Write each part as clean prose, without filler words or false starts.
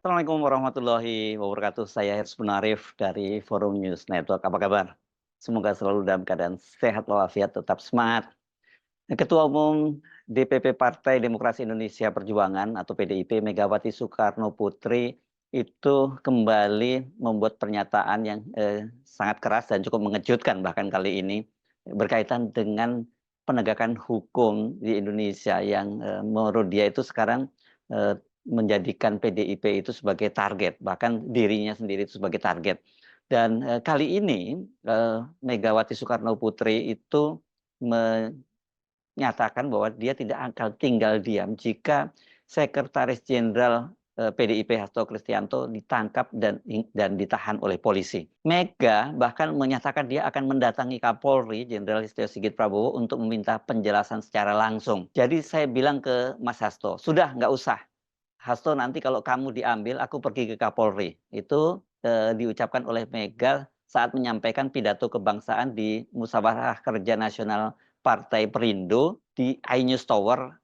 Assalamualaikum warahmatullahi wabarakatuh. Saya Hirs Munarif dari Forum News Network. Apa kabar? Semoga selalu dalam keadaan sehat walafiat, tetap semangat. Ketua Umum DPP Partai Demokrasi Indonesia Perjuangan atau PDIP Megawati Soekarno Putri itu kembali membuat pernyataan yang sangat keras dan cukup mengejutkan bahkan kali ini berkaitan dengan penegakan hukum di Indonesia yang menurut dia itu sekarang eh, menjadikan PDIP itu sebagai target, bahkan dirinya sendiri itu sebagai target. Dan kali ini Megawati Soekarno Putri itu nyatakan bahwa dia tidak akan tinggal diam jika Sekretaris Jenderal PDIP Hasto Kristianto ditangkap dan ditahan oleh polisi. Mega bahkan menyatakan dia akan mendatangi Kapolri Jenderal Listio Sigit Prabowo untuk meminta penjelasan secara langsung. Jadi saya bilang ke Mas Hasto, sudah nggak usah. Hasto, nanti kalau kamu diambil, aku pergi ke Kapolri. Itu diucapkan oleh Mega saat menyampaikan pidato kebangsaan di Musyawarah Kerja Nasional Partai Perindo di iNews Tower,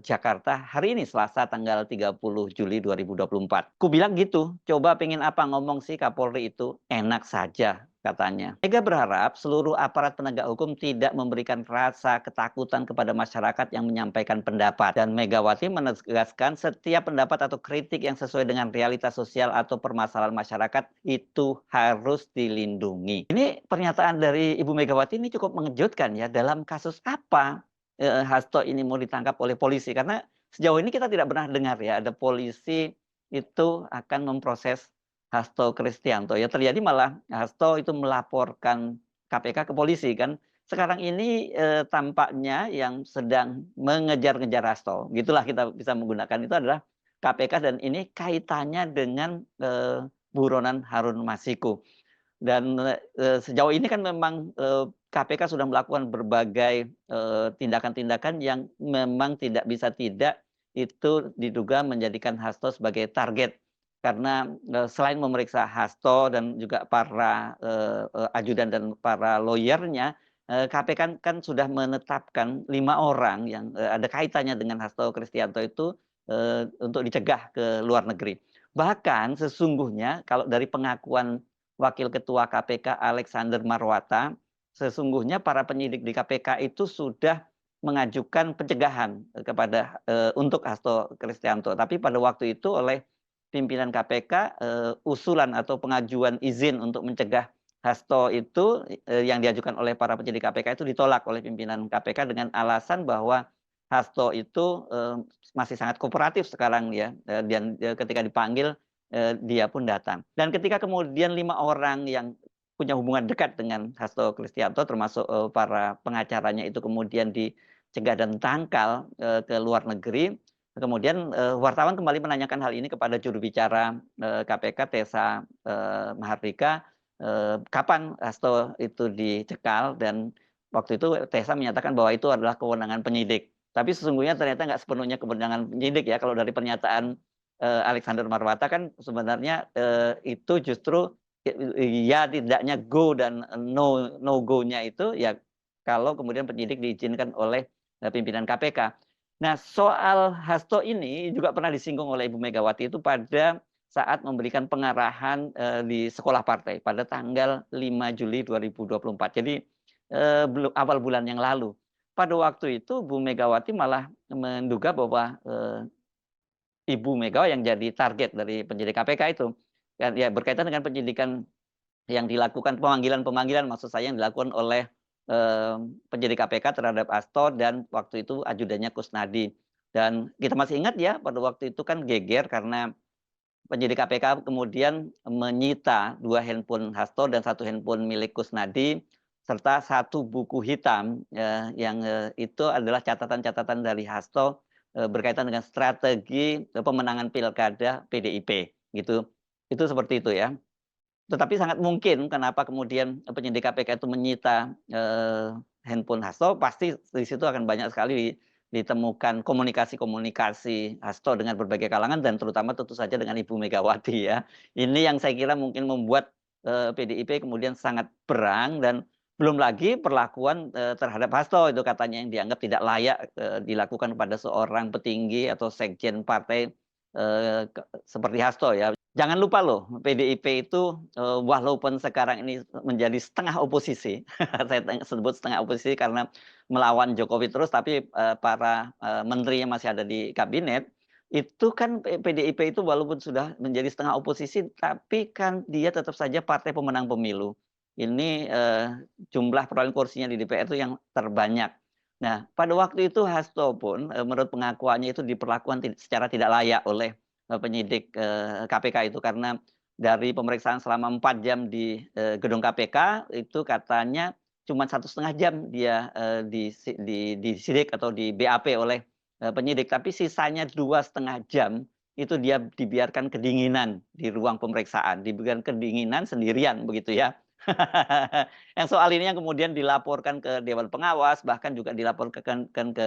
Jakarta hari ini Selasa tanggal 30 Juli 2024. Ku bilang gitu, coba pengen apa ngomong sih Kapolri itu? Enak saja katanya. Mega berharap seluruh aparat penegak hukum tidak memberikan rasa ketakutan kepada masyarakat yang menyampaikan pendapat. Dan Megawati menegaskan setiap pendapat atau kritik yang sesuai dengan realitas sosial atau permasalahan masyarakat itu harus dilindungi. Ini pernyataan dari Ibu Megawati ini cukup mengejutkan ya. Dalam kasus apa Hasto ini mau ditangkap oleh polisi? Karena sejauh ini kita tidak pernah dengar ya ada polisi itu akan memproses Hasto Kristianto. Ya terjadi malah Hasto itu melaporkan KPK ke polisi kan. Sekarang ini tampaknya yang sedang mengejar-ngejar Hasto. Gitulah kita bisa menggunakan itu adalah KPK dan ini kaitannya dengan buronan Harun Masiku. Dan sejauh ini kan memang KPK sudah melakukan berbagai tindakan-tindakan yang memang tidak bisa tidak itu diduga menjadikan Hasto sebagai target karena selain memeriksa Hasto dan juga para ajudan dan para lawyernya, KPK kan sudah menetapkan 5 orang yang ada kaitannya dengan Hasto Kristianto itu untuk dicegah ke luar negeri. Bahkan sesungguhnya kalau dari pengakuan Wakil Ketua KPK Alexander Marwata, sesungguhnya para penyidik di KPK itu sudah mengajukan pencegahan kepada untuk Hasto Kristianto. Tapi pada waktu itu oleh pimpinan KPK usulan atau pengajuan izin untuk mencegah Hasto itu yang diajukan oleh para penyidik KPK itu ditolak oleh pimpinan KPK dengan alasan bahwa Hasto itu masih sangat kooperatif sekarang ya dan ketika dipanggil dia pun datang. Dan ketika kemudian 5 orang yang punya hubungan dekat dengan Hasto Kristianto termasuk para pengacaranya itu kemudian dicegah dan tangkal ke luar negeri. Kemudian wartawan kembali menanyakan hal ini kepada juru bicara KPK Tessa Mahardika, kapan Hasto itu dicekal dan waktu itu Tessa menyatakan bahwa itu adalah kewenangan penyidik. Tapi sesungguhnya ternyata nggak sepenuhnya kewenangan penyidik ya. Kalau dari pernyataan Alexander Marwata kan sebenarnya itu justru ya tidaknya go dan no go-nya itu ya kalau kemudian penyidik diizinkan oleh pimpinan KPK. Nah, soal Hasto ini juga pernah disinggung oleh Ibu Megawati itu pada saat memberikan pengarahan di sekolah partai pada tanggal 5 Juli 2024. Jadi awal bulan yang lalu. Pada waktu itu Bu Megawati malah menduga bahwa Ibu Mega yang jadi target dari penyidik KPK itu. Ya berkaitan dengan penyidikan yang dilakukan pemanggilan maksud saya yang dilakukan oleh penyidik KPK terhadap Hasto dan waktu itu ajudannya Kusnadi. Dan kita masih ingat ya pada waktu itu kan geger karena penyidik KPK kemudian menyita 2 handphone Hasto dan 1 handphone milik Kusnadi serta 1 buku hitam yang itu adalah catatan-catatan dari Hasto berkaitan dengan strategi pemenangan pilkada PDIP gitu. Itu seperti itu ya. Tetapi sangat mungkin kenapa kemudian penyidik KPK itu menyita handphone Hasto, pasti di situ akan banyak sekali ditemukan komunikasi-komunikasi Hasto dengan berbagai kalangan dan terutama tentu saja dengan Ibu Megawati ya. Ini yang saya kira mungkin membuat PDIP kemudian sangat berang dan belum lagi perlakuan terhadap Hasto itu katanya yang dianggap tidak layak dilakukan pada seorang petinggi atau sekjen partai seperti Hasto ya. Jangan lupa loh, PDIP itu walaupun sekarang ini menjadi setengah oposisi, saya sebut setengah oposisi karena melawan Jokowi terus, tapi para menterinya masih ada di kabinet. Itu kan PDIP itu walaupun sudah menjadi setengah oposisi, tapi kan dia tetap saja partai pemenang pemilu. Ini jumlah perolehan kursinya di DPR itu yang terbanyak. Nah, pada waktu itu Hasto pun menurut pengakuannya itu diperlakukan secara tidak layak oleh penyidik KPK itu, karena dari pemeriksaan selama 4 jam di gedung KPK itu katanya cuma 1,5 jam dia disidik atau di BAP oleh penyidik, tapi sisanya 2,5 jam itu dia dibiarkan kedinginan di ruang pemeriksaan, dibiarkan kedinginan sendirian begitu ya. Yang soal ini yang kemudian dilaporkan ke Dewan Pengawas, bahkan juga dilaporkan ke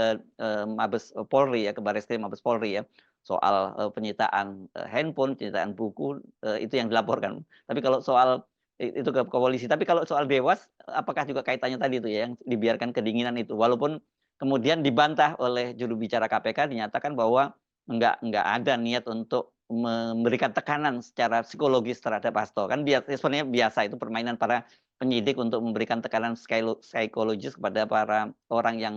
Mabes Polri ya, ke Barreskrim Mabes Polri ya, soal penyitaan handphone, penyitaan buku, itu yang dilaporkan. Tapi kalau soal itu ke polisi. Tapi kalau soal Dewas, apakah juga kaitannya tadi itu ya, yang dibiarkan kedinginan itu, walaupun kemudian dibantah oleh juru bicara KPK, dinyatakan bahwa enggak ada niat untuk memberikan tekanan secara psikologis terhadap Hasto. Kan sebenarnya biasa itu permainan para penyidik untuk memberikan tekanan psikologis kepada para orang yang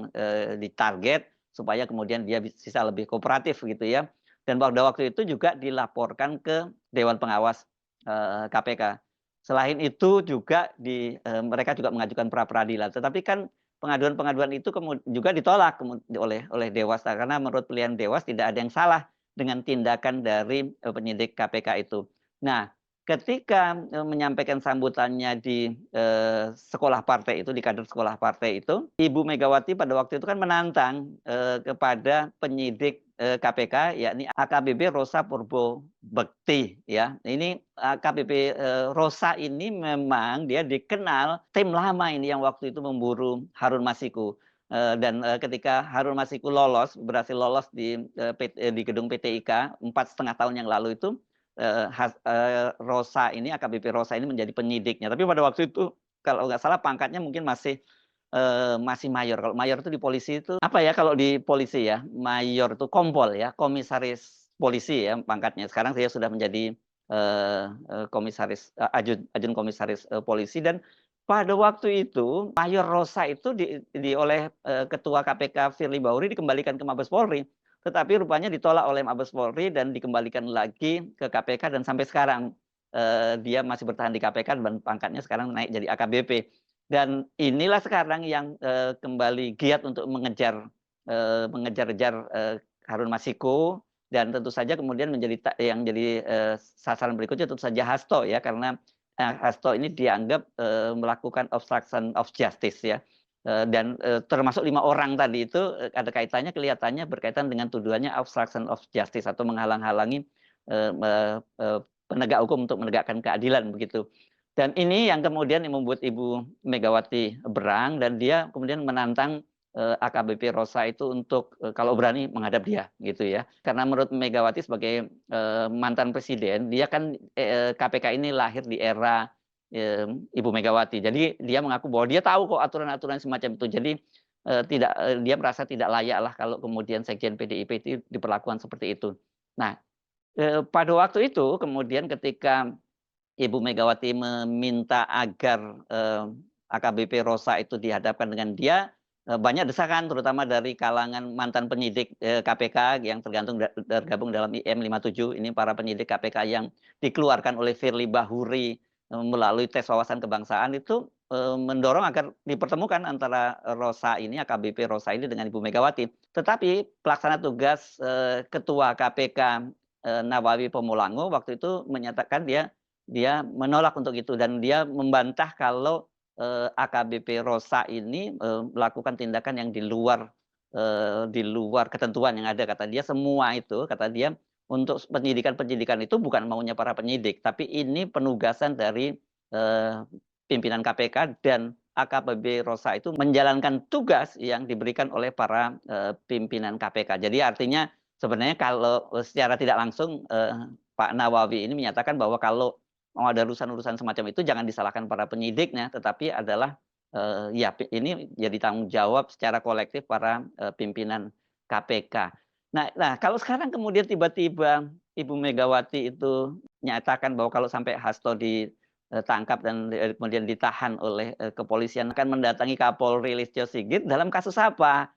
ditarget supaya kemudian dia bisa lebih kooperatif gitu ya. Dan pada waktu itu juga dilaporkan ke Dewan Pengawas KPK. Selain itu juga mereka juga mengajukan pra peradilan. Tetapi kan pengaduan-pengaduan itu juga ditolak oleh Dewas, karena menurut pilihan Dewas tidak ada yang salah dengan tindakan dari penyidik KPK itu. Nah, ketika menyampaikan sambutannya di sekolah partai itu, di kader sekolah partai itu, Ibu Megawati pada waktu itu kan menantang kepada penyidik KPK, yakni AKBP Rosa Purbobekti ya. Ini AKBP Rosa ini memang dia dikenal tim lama ini yang waktu itu memburu Harun Masiku. Dan ketika Harun Masiku berhasil lolos di gedung PTIK 4,5 tahun yang lalu itu, Rosa ini, AKBP Rosa ini menjadi penyidiknya. Tapi pada waktu itu kalau nggak salah pangkatnya mungkin masih mayor. Kalau mayor itu di polisi itu apa ya, kalau di polisi ya, mayor itu kompol ya, komisaris polisi ya pangkatnya. Sekarang saya sudah menjadi komisaris ajun komisaris polisi. Dan pada waktu itu Mayor Rosa itu oleh Ketua KPK Firly Bahuri dikembalikan ke Mabes Polri. Tetapi rupanya ditolak oleh Mabes Polri dan dikembalikan lagi ke KPK, dan sampai sekarang dia masih bertahan di KPK dan pangkatnya sekarang naik jadi AKBP. Dan inilah sekarang yang kembali giat untuk mengejar-ngejar Harun Masiku, dan tentu saja kemudian yang jadi sasaran berikutnya tentu saja Hasto ya, karena Hasto ini dianggap melakukan obstruction of justice ya. Dan termasuk 5 orang tadi itu ada kaitannya, kelihatannya berkaitan dengan tuduhannya obstruction of justice atau menghalang-halangi penegak hukum untuk menegakkan keadilan begitu. Dan ini yang kemudian membuat Ibu Megawati berang, dan dia kemudian menantang AKBP Rosa itu untuk kalau berani menghadap dia gitu ya. Karena menurut Megawati sebagai mantan presiden, dia kan KPK ini lahir di era Ibu Megawati. Jadi dia mengaku bahwa dia tahu kok aturan-aturan semacam itu. Jadi dia merasa tidak layak lah kalau kemudian sekjen PDIP itu diperlakukan seperti itu. Nah, pada waktu itu kemudian ketika Ibu Megawati meminta agar AKBP Rosa itu dihadapkan dengan dia, banyak desakan terutama dari kalangan mantan penyidik KPK yang tergabung dalam IM 57, ini para penyidik KPK yang dikeluarkan oleh Firly Bahuri melalui tes wawasan kebangsaan itu mendorong agar dipertemukan antara Rosa ini, AKBP Rosa ini dengan Ibu Megawati. Tetapi pelaksana tugas Ketua KPK Nawawi Pomolango waktu itu menyatakan dia menolak untuk itu, dan dia membantah kalau AKBP Rosa ini melakukan tindakan yang di luar ketentuan yang ada. Kata dia semua itu, kata dia untuk penyidikan itu bukan maunya para penyidik, tapi ini penugasan dari pimpinan KPK, dan AKBP Rosa itu menjalankan tugas yang diberikan oleh para pimpinan KPK. Jadi artinya sebenarnya kalau secara tidak langsung Pak Nawawi ini menyatakan bahwa kalau mau ada urusan-urusan semacam itu jangan disalahkan para penyidiknya, tetapi adalah ya ini jadi tanggung jawab secara kolektif para pimpinan KPK. Nah, kalau sekarang kemudian tiba-tiba Ibu Megawati itu nyatakan bahwa kalau sampai Hasto ditangkap dan kemudian ditahan oleh, kepolisian akan mendatangi Kapolri Listio Sigit dalam kasus apa?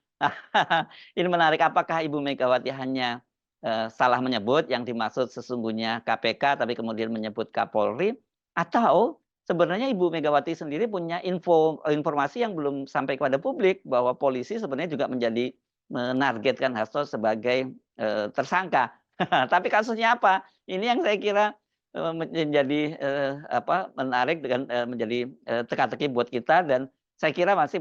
Ini menarik, apakah Ibu Megawati hanya, salah menyebut yang dimaksud sesungguhnya KPK, tapi kemudian menyebut Kapolri, atau sebenarnya Ibu Megawati sendiri punya informasi yang belum sampai kepada publik bahwa polisi sebenarnya juga menargetkan Hasto sebagai, tersangka. Tapi kasusnya apa? Ini yang saya kira, menjadi, menarik dengan, menjadi, teka-teki buat kita, dan saya kira masih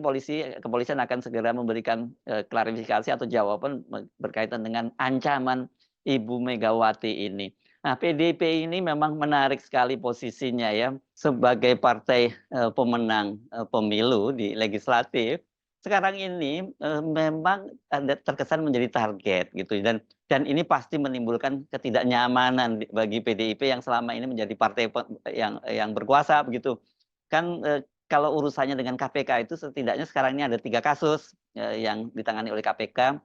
kepolisian akan segera memberikan, klarifikasi atau jawaban berkaitan dengan ancaman Ibu Megawati ini. Nah, PDIP ini memang menarik sekali posisinya ya, sebagai partai, pemenang, pemilu di legislatif. Sekarang ini, memang terkesan menjadi target gitu, dan ini pasti menimbulkan ketidaknyamanan bagi PDIP yang selama ini menjadi partai yang berkuasa begitu. Kan, kalau urusannya dengan KPK itu setidaknya sekarang ini ada 3 kasus, yang ditangani oleh KPK,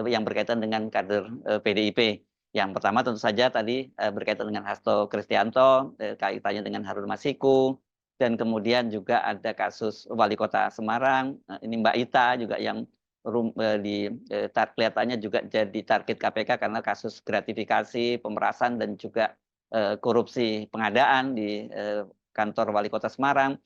yang berkaitan dengan kader, PDIP. Yang pertama tentu saja tadi, berkaitan dengan Hasto Kristianto, kaitannya dengan Harun Masiku, dan kemudian juga ada kasus wali kota Semarang, ini Mbak Ita juga yang kelihatannya juga jadi target KPK karena kasus gratifikasi, pemerasan, dan juga, korupsi pengadaan di, kantor wali kota Semarang.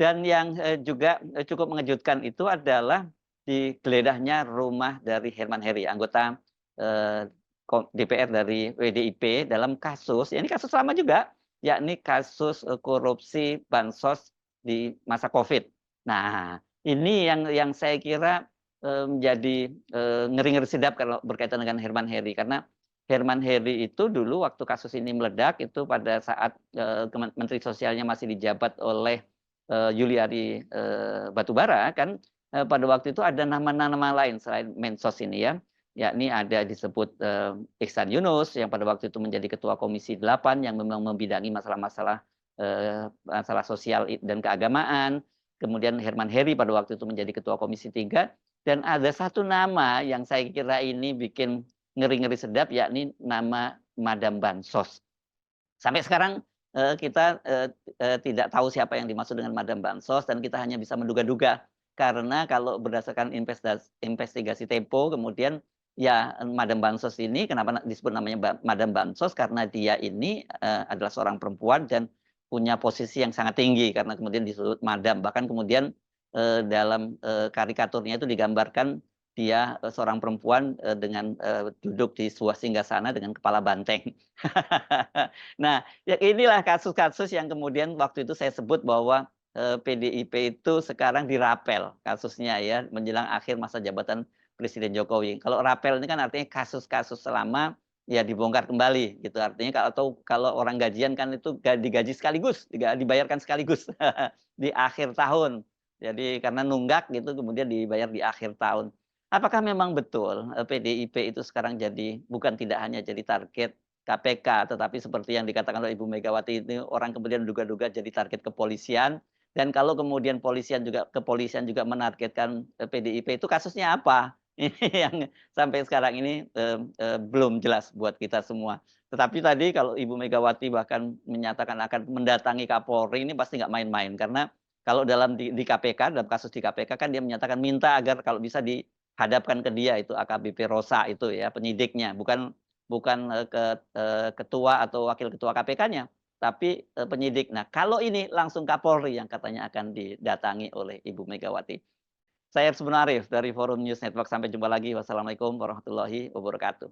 Dan yang, juga, cukup mengejutkan itu adalah digeledahnya rumah dari Herman Heri, anggota, eee, DPR dari PDIP dalam kasus, ya ini kasus lama juga, yakni kasus, korupsi bansos di masa Covid. Nah, ini yang saya kira, menjadi, ngeri-ngeri sedap kalau berkaitan dengan Herman Heri, karena Herman Heri itu dulu waktu kasus ini meledak itu pada saat, Menteri Sosialnya masih dijabat oleh, Yuliari, Batubara kan, pada waktu itu ada nama-nama lain selain Mensos ini ya, yakni ada disebut, Iksan Yunus yang pada waktu itu menjadi Ketua Komisi 8 yang memang membidangi masalah-masalah, masalah sosial dan keagamaan. Kemudian Herman Heri pada waktu itu menjadi Ketua Komisi 3, dan ada satu nama yang saya kira ini bikin ngeri-ngeri sedap, yakni nama Madam Bansos. Sampai sekarang, kita, tidak tahu siapa yang dimaksud dengan Madam Bansos, dan kita hanya bisa menduga-duga. Karena kalau berdasarkan investigasi Tempo, kemudian ya Madam Bansos ini kenapa disebut namanya Madam Bansos, karena dia ini, adalah seorang perempuan dan punya posisi yang sangat tinggi, karena kemudian disebut Madam. Bahkan kemudian, dalam, karikaturnya itu digambarkan dia, seorang perempuan, dengan, duduk di sebuah singgasana dengan kepala banteng. Nah, ya inilah kasus-kasus yang kemudian waktu itu saya sebut bahwa, PDIP itu sekarang dirapel kasusnya ya, menjelang akhir masa jabatan Presiden Jokowi. Kalau rapel ini kan artinya kasus-kasus lama ya dibongkar kembali gitu. Artinya kalau orang gajian kan itu digaji sekaligus, dibayarkan sekaligus di akhir tahun. Jadi karena nunggak gitu kemudian dibayar di akhir tahun. Apakah memang betul, PDIP itu sekarang bukan tidak hanya jadi target KPK, tetapi seperti yang dikatakan oleh Ibu Megawati ini orang kemudian duga-duga jadi target kepolisian, dan kalau kemudian kepolisian juga menargetkan, PDIP itu kasusnya apa? Ini yang sampai sekarang ini, belum jelas buat kita semua. Tetapi tadi kalau Ibu Megawati bahkan menyatakan akan mendatangi Kapolri, ini pasti nggak main-main, karena kalau di KPK, dalam kasus di KPK kan dia menyatakan minta agar kalau bisa dihadapkan ke dia itu AKBP Rosa itu ya penyidiknya, bukan bukan, ketua atau wakil ketua KPK-nya, tapi, penyidik. Nah, kalau ini langsung Kapolri yang katanya akan didatangi oleh Ibu Megawati. Saya Sebenarif dari Forum News Network, sampai jumpa lagi. Wassalamualaikum warahmatullahi wabarakatuh.